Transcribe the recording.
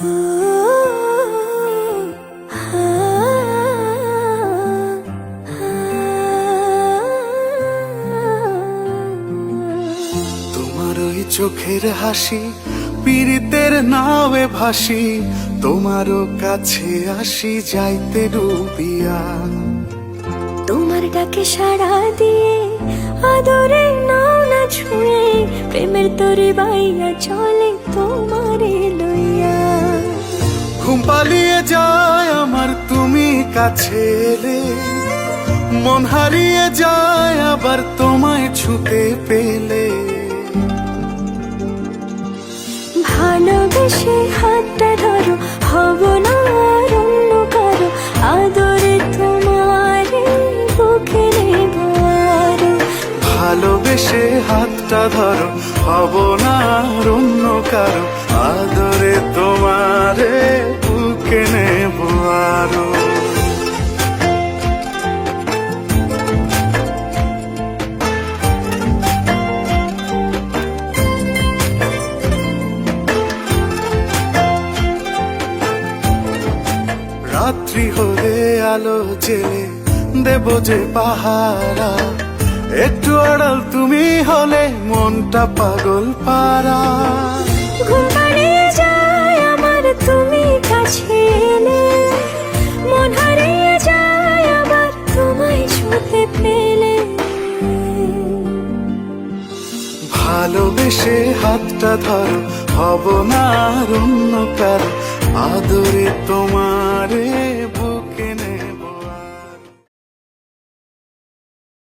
তোমার ওই চোখের হাসি পীড়িতের নাওয়ে ভাসি, তোমারও কাছে আসি যাইতে ডুবিয়া। তোমার ডাকে সাড়া দিয়ে আদরে নাও না ছুঁয়ে, প্রেমের তরে বাইয়া চলে তোমারে লইয়া। ঘুম পালিয়ে যায় আমার তুমি কাছে এলে, মন হারিয়ে যায় আবার তোমায় ছুতে পেলে। ভালোবেসে হাতটা ধরো, হব না আর অন্য কারো, আদরে তোমারে বুকে নেব আরো। ভালোবেসে হাতটা ধরো, হব না আর অন্য কারো, আদরে তোমারে বুকে নেব আরো। রাত্রি হলে আলো জেলে দেব যে পাহারা, একটু আড়াল তুমি হলে মনটা পাগল পারা। ঘুম পাড়িয়ে যায় আমার তুমি কাছে এলে, মন হারিয়ে যায় আবার তোমায় ছুঁতে পেলে। ভালোবেসে হাতটা ধরো, হব না আর অন্য কারো, আদরে তোমারে